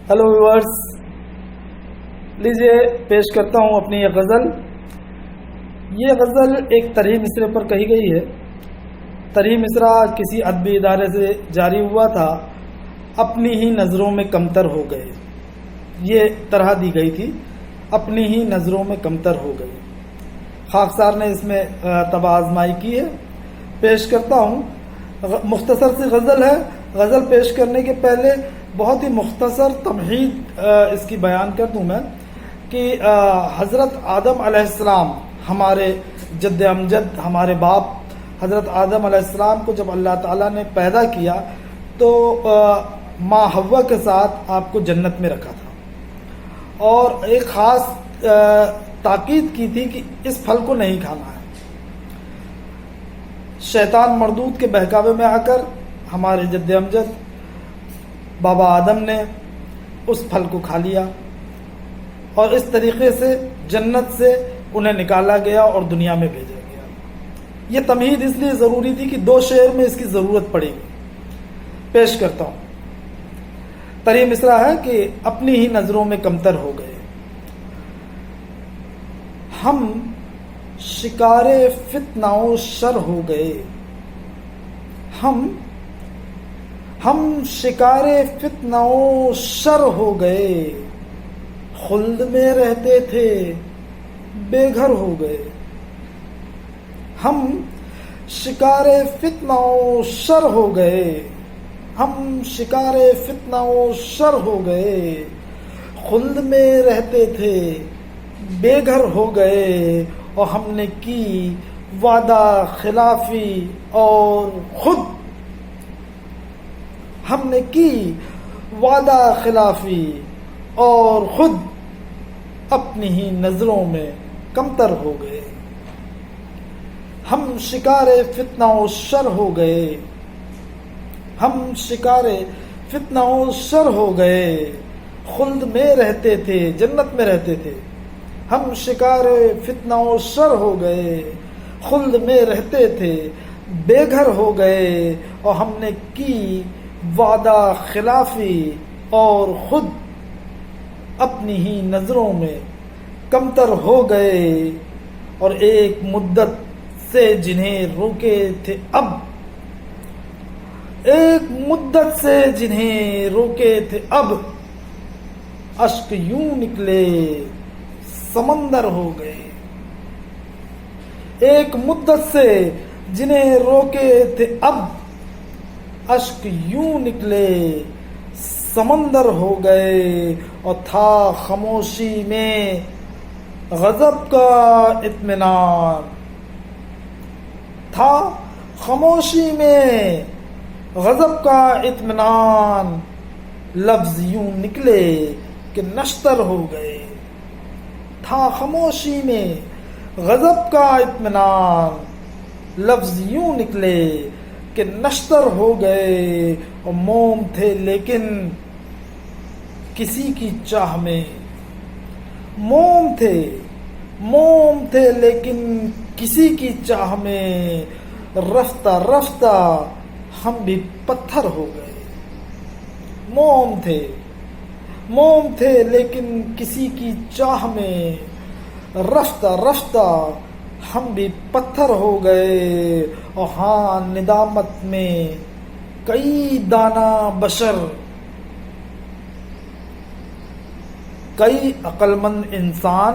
Hello viewers, लीजिए पेश करता हूँ अपनी ये गज़ल। ये गज़ल एक तरही मिसरे पर कही गई है। तरही मिसरा किसी अदबी इदारे से जारी हुआ था। अपनी ही नज़रों में कमतर हो गए, ये तरह दी गई थी। अपनी ही नज़रों में कमतर हो गए। खाकसार ने इसमें तबा आजमाई की है। पेश करता हूँ। मुख्तसर सी गज़ल है। गज़ल पेश करने के पहले बहुत ही मुख्तसर तमहीद इसकी बयान कर दूँ मैं कि हज़रत आदम अलैहिस्सलाम, हमारे जद्द अमजद, हमारे बाप हज़रत आदम अलैहिस्सलाम को जब अल्लाह ताला ने पैदा किया तो माँ हव्वा के साथ आपको जन्नत में रखा था और एक ख़ास ताकीद की थी कि इस फल को नहीं खाना है। शैतान मरदूद के बहकावे में आकर हमारे जद्द अमजद बाबा आदम ने उस फल को खा लिया और इस तरीके से जन्नत से उन्हें निकाला गया और दुनिया में भेजा गया। ये तमहीद इसलिए ज़रूरी थी कि दो शेर में इसकी ज़रूरत पड़ेगी। पेश करता हूँ। तरही मिसरा है कि अपनी ही नज़रों में कमतर हो गए। हम शिकारे फितनाओं शर हो गए। हम शिकारे फितनाओं शर हो गए। खुल्द में रहते थे बेघर हो गए। हम शिकारे फितनाओं शर हो गए। हम शिकारे फितनाओं शर हो गए। खुल्द में रहते थे बेघर हो गए और हमने की वादा खिलाफी और खुद हमने की वादा खिलाफी और खुद अपनी ही नजरों में कमतर हो गए। हम शिकारे फितनाओं शर हो गए। हम शिकारे फितनाओं शर हो गए। खुल्द में रहते थे, जन्नत में रहते थे। हम शिकारे फितनाओं शर हो गए। खुल्द में रहते थे, बेघर हो गए और हमने की वादा खिलाफी और खुद अपनी ही नजरों में कमतर हो गए। और एक मुद्दत से जिन्हें रोके थे अब, एक मुद्दत से जिन्हें रोके थे अब, अश्क यूं निकले समंदर हो गए। एक मुद्दत से जिन्हें रोके थे अब, अश्क यूं निकले समंदर हो गए। और था खामोशी में गजब का इत्मीनान, था खामोशी में गजब का इत्मीनान। लफ्ज यूं निकले कि नश्तर हो गए। था खामोशी में गजब का इत्मीनान। लफ्ज यूं निकले कि नश्तर हो गए और मोम थे लेकिन किसी की चाह में। मोम थे लेकिन किसी की चाह में। रफ्ता रफ्ता हम भी पत्थर हो गए। मोम थे लेकिन किसी की चाह में। रफ्ता रफ्ता हम भी पत्थर हो गए। और हाँ, निदामत में कई दाना बशर, कई अक्लमंद इंसान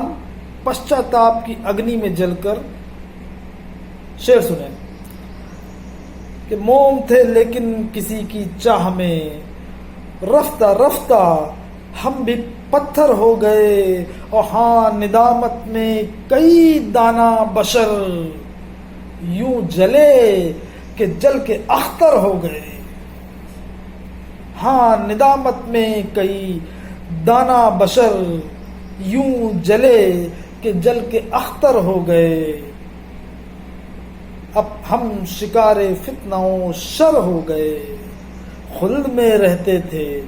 पश्चाताप की अग्नि में जलकर। शेर सुने कि मोम थे लेकिन किसी की चाह में। रफ्ता रफ्ता हम भी पत्थर हो गए। और हाँ, निदामत में कई दाना बशर यूं जले कि जल के अख्तर हो गए। हाँ, निदामत में कई दाना बशर यूं जले कि जल के अख्तर हो गए। अब हम शिकारे फितनाओं शर हो गए। खुल्द में रहते थे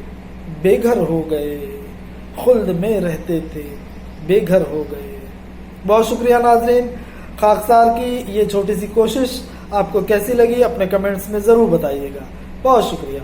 बेघर हो गए। खुल्द में रहते थे बेघर हो गए। बहुत शुक्रिया नाज़रीन। खाकसार की ये छोटी सी कोशिश आपको कैसी लगी अपने कमेंट्स में ज़रूर बताइएगा। बहुत शुक्रिया।